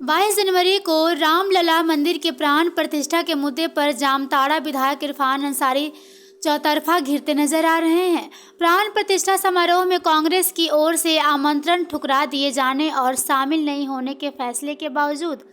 22 जनवरी को रामलला मंदिर के प्राण प्रतिष्ठा के मुद्दे पर जामताड़ा विधायक इरफान अंसारी चौतरफा घिरते नजर आ रहे हैं। प्राण प्रतिष्ठा समारोह में कांग्रेस की ओर से आमंत्रण ठुकरा दिए जाने और शामिल नहीं होने के फैसले के बावजूद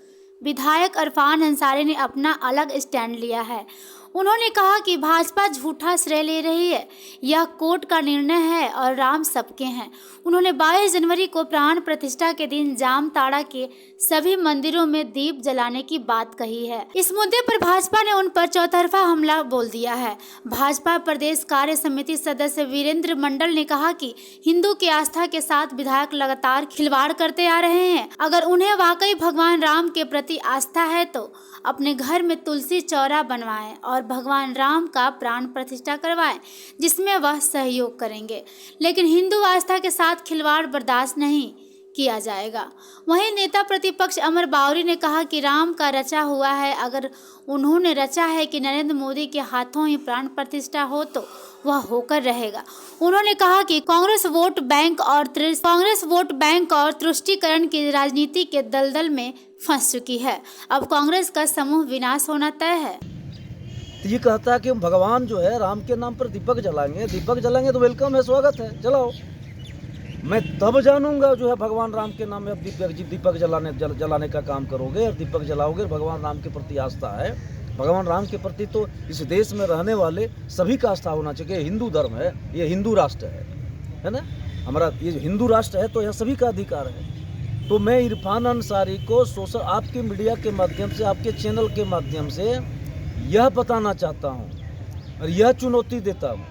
विधायक इरफान अंसारी ने अपना अलग स्टैंड लिया है। उन्होंने कहा कि भाजपा झूठा श्रेय ले रही है, यह कोर्ट का निर्णय है और राम सबके हैं। उन्होंने 22 जनवरी को प्राण प्रतिष्ठा के दिन जामताड़ा के सभी मंदिरों में दीप जलाने की बात कही है। इस मुद्दे पर भाजपा ने उन पर चौतरफा हमला बोल दिया है। भाजपा प्रदेश कार्य समिति सदस्य वीरेंद्र मंडल ने कहा कि हिंदू की आस्था के साथ विधायक लगातार खिलवाड़ करते आ रहे हैं। अगर उन्हें वाकई भगवान राम के प्रति आस्था है तो अपने घर में तुलसी चौरा बनवाएं और भगवान राम का प्राण प्रतिष्ठा करवाएं, जिसमें वह सहयोग करेंगे। लेकिन हिंदू आस्था के साथ खिलवाड़ बर्दाश्त नहीं किया जाएगा। वहीं नेता प्रतिपक्ष अमर बावरी ने कहा कि राम का रचा हुआ है, अगर उन्होंने रचा है कि नरेंद्र मोदी के हाथों ही प्राण प्रतिष्ठा हो तो वह होकर रहेगा। उन्होंने कहा कि कांग्रेस वोट बैंक और तुष्टीकरण की राजनीति के दलदल में फंस चुकी है। अब कांग्रेस का समूह विनाश होना तय है। ये कहता है कि हम भगवान जो है राम के नाम पर दीपक जलाएंगे तो वेलकम है, स्वागत है, जलाओ। मैं तब जानूंगा जो है भगवान राम के नाम में अब दीपक जलाने का काम करोगे और दीपक जलाओगे। भगवान राम के प्रति आस्था है, भगवान राम के प्रति तो इस देश में रहने वाले सभी का आस्था होना चाहिए। हिंदू धर्म है, ये हिंदू राष्ट्र है ना, हमारा ये हिंदू राष्ट्र है तो यह सभी का अधिकार है। तो मैं इरफान अंसारी को सोशल आपके मीडिया के माध्यम से, आपके चैनल के माध्यम से यह बताना चाहता हूँ और यह चुनौती देता हूँ,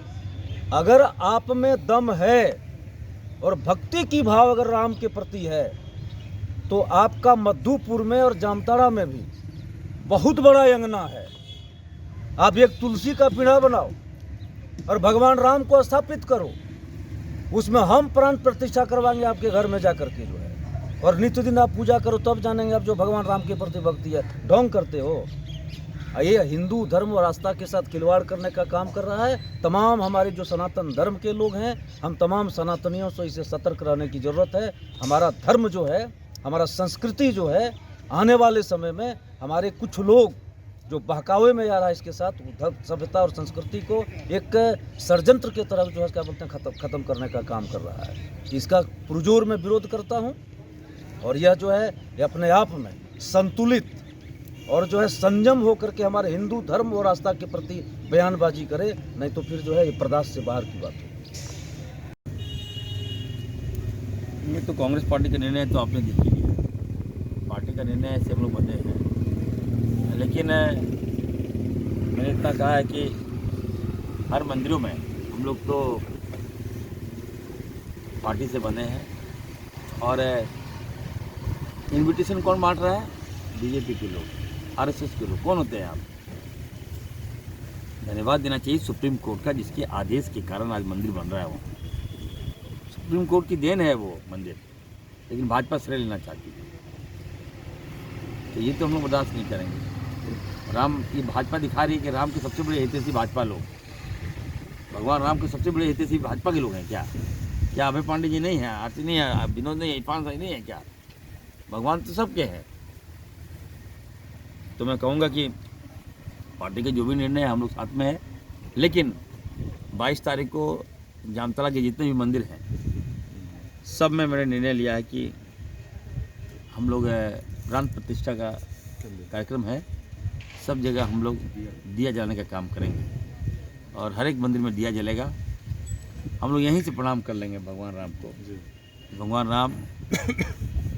अगर आप में दम है और भक्ति की भाव अगर राम के प्रति है तो आपका मधुपुर में और जामताड़ा में भी बहुत बड़ा अंगना है। आप एक तुलसी का पीढ़ा बनाओ और भगवान राम को स्थापित करो, उसमें हम प्राण प्रतिष्ठा करवाएंगे आपके घर में जाकर के जो है, और नित्य दिन आप पूजा करो, तब जानेंगे आप जो भगवान राम के प्रति भक्ति है। ढोंग करते हो, ये हिंदू धर्म और आस्था के साथ खिलवाड़ करने का काम कर रहा है। तमाम हमारे जो सनातन धर्म के लोग हैं, हम तमाम सनातनियों से इसे सतर्क रहने की ज़रूरत है। हमारा धर्म जो है, हमारा संस्कृति जो है, आने वाले समय में हमारे कुछ लोग जो बहकावे में जा रहा है इसके साथ सभ्यता और संस्कृति को एक षड्यंत्र के तरफ जो है क्या बोलते हैं ख़त्म करने का काम कर रहा है। इसका पुरजोर में विरोध करता हूँ और यह जो है ये अपने आप में संतुलित और जो है संयम होकर के हमारे हिंदू धर्म और आस्था के प्रति बयानबाजी करे, नहीं तो फिर जो है ये बर्दाश्त से बाहर की बात है। ये तो कांग्रेस पार्टी का निर्णय तो आपने देख लिया, पार्टी का निर्णय से हम लोग बने हैं। लेकिन मैंने इतना कहा है कि हर मंदिरों में हम लोग तो पार्टी से बने हैं और इनविटेशन कौन बांट रहा है? बीजेपी के लोग, आरएसएस के लोग। कौन होते हैं आप? धन्यवाद देना चाहिए सुप्रीम कोर्ट का, जिसके आदेश के कारण आज मंदिर बन रहा है। वो सुप्रीम कोर्ट की देन है वो मंदिर, लेकिन भाजपा श्रेय लेना चाहती है, तो ये तो हम लोग बर्दाश्त नहीं करेंगे। राम की भाजपा दिखा रही है कि राम के सबसे बड़े हितैषी भाजपा लोग, भगवान राम के सबसे बड़े हितैषी भाजपा के लोग हैं। क्या अभय पांडे जी नहीं हैं, आरती नहीं है, विनोद नहीं है, इरफान साई नहीं है क्या? भगवान तो सबके हैं। तो मैं कहूँगा कि पार्टी के जो भी निर्णय है हम लोग साथ में है, लेकिन 22 तारीख को जामताड़ा के जितने भी मंदिर हैं सब में मैंने निर्णय लिया है कि हम लोग प्राण प्रतिष्ठा का कार्यक्रम है, सब जगह हम लोग दिया जलाने का काम करेंगे और हर एक मंदिर में दिया जलेगा। हम लोग यहीं से प्रणाम कर लेंगे भगवान राम को। भगवान राम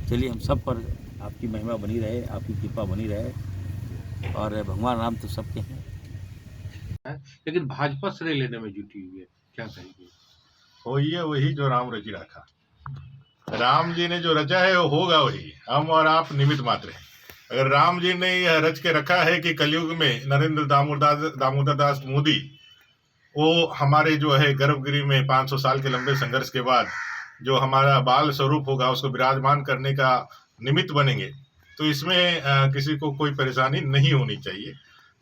चलिए हम सब पर आपकी महिमा बनी रहे, आपकी कृपा बनी रहे, और भगवान राम तो सबके हैं। लेकिन भाजपा श्रेय लेने में जुटी हुई है, क्या कहेंगे? वही जो राम रची रखा, राम जी ने जो रचा है वो होगा वही, हम और आप निमित्त मात्र हैं। अगर राम जी ने यह रच के रखा है कि कलयुग में नरेंद्र दामोदर दास मोदी वो हमारे जो है गर्भगृह में 500 साल के लंबे संघर्ष के बाद जो हमारा बाल स्वरूप होगा उसको विराजमान करने का निमित्त बनेंगे, तो इसमें किसी को कोई परेशानी नहीं होनी चाहिए।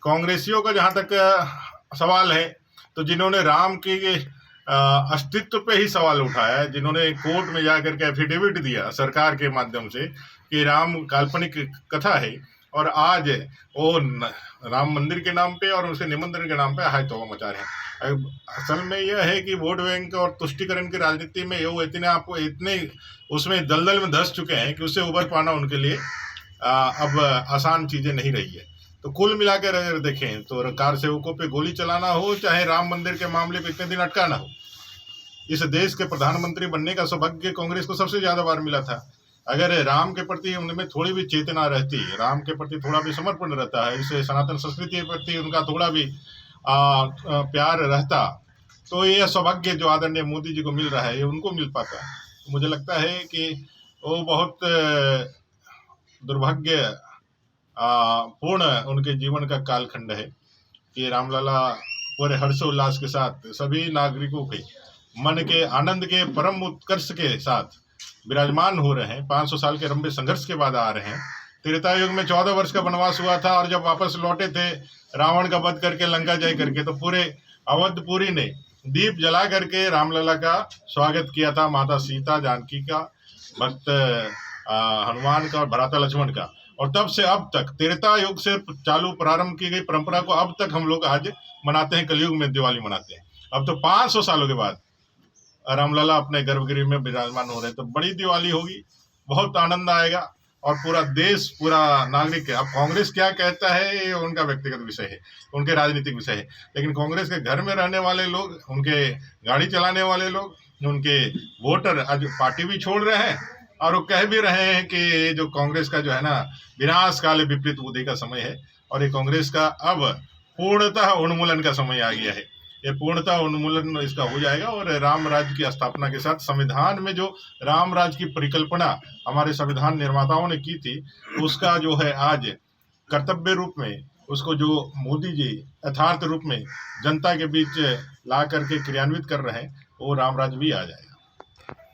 कांग्रेसियों का जहाँ तक सवाल है, तो जिन्होंने राम की अस्तित्व पे ही सवाल उठाया है, जिन्होंने कोर्ट में जाकर के एफिडेविट दिया सरकार के माध्यम से कि राम काल्पनिक कथा है, और आज वो राम मंदिर के नाम पे और उसके निमंत्रण के नाम पे हाय तौबा मचा रहे हैं। असल में यह है कि वोट बैंक और तुष्टिकरण की राजनीति में वो इतने उसमें दलदल में धंस चुके हैं कि उससे उबर पाना उनके लिए अब आसान चीजें नहीं रही है। तो कुल मिलाकर अगर देखें तो कार सेवकों पे गोली चलाना हो, चाहे राम मंदिर के मामले पे इतने दिन अटकाना हो, इस देश के प्रधानमंत्री बनने का सौभाग्य कांग्रेस को सबसे ज्यादा बार मिला था। अगर राम के प्रति उनमें थोड़ी भी चेतना रहती, राम के प्रति थोड़ा भी समर्पण रहता है, इस सनातन संस्कृति के प्रति उनका थोड़ा भी प्यार रहता, तो ये सौभाग्य जो आदरणीय मोदी जी को मिल रहा है ये उनको मिल पाता। तो मुझे लगता है कि वो बहुत दुर्भाग्य पूर्ण उनके जीवन का कालखंड है कि रामलला पूरे हर्षोल्लास के साथ सभी नागरिकों के मन के आनंद के परम उत्कर्ष के साथ विराजमान हो रहे हैं। 500 साल के लंबे संघर्ष के बाद आ रहे हैं। त्रेता युग में 14 वर्ष का वनवास हुआ था, और जब वापस लौटे थे रावण का वध करके, लंका जय करके, तो पूरे अवधपुरी ने दीप जला करके रामलला का स्वागत किया था, माता सीता, जानकी का, भक्त हनुमान का और भ्राता लक्ष्मण का। और तब से अब तक त्रेता युग से चालू प्रारंभ की गई परंपरा को अब तक हम लोग आज मनाते हैं, कलयुग में दिवाली मनाते हैं। अब तो 500 सालों के बाद रामलला अपने गर्भगृह में विराजमान हो रहे हैं, तो बड़ी दिवाली होगी, बहुत आनंद आएगा, और पूरा देश, पूरा नागरिक। अब कांग्रेस क्या कहता है ये उनका व्यक्तिगत विषय है, उनके राजनीतिक विषय है, लेकिन कांग्रेस के घर में रहने वाले लोग, उनके गाड़ी चलाने वाले लोग, उनके वोटर आज पार्टी भी छोड़ रहे हैं, और वो कह भी रहे हैं कि जो कांग्रेस का जो है ना विनाश काले विपरीत बुद्धि का समय है, और ये कांग्रेस का अब पूर्णतः उन्मूलन का समय आ गया है। ये पूर्णतः उन्मूलन इसका हो जाएगा, और राम राज्य की स्थापना के साथ संविधान में जो राम राज्य की परिकल्पना हमारे संविधान निर्माताओं ने की थी, उसका जो है आज कर्तव्य रूप में उसको जो मोदी जी यथार्थ रूप में जनता के बीच ला करके क्रियान्वित कर रहे हैं, वो राम राज्य भी आ जाएगा।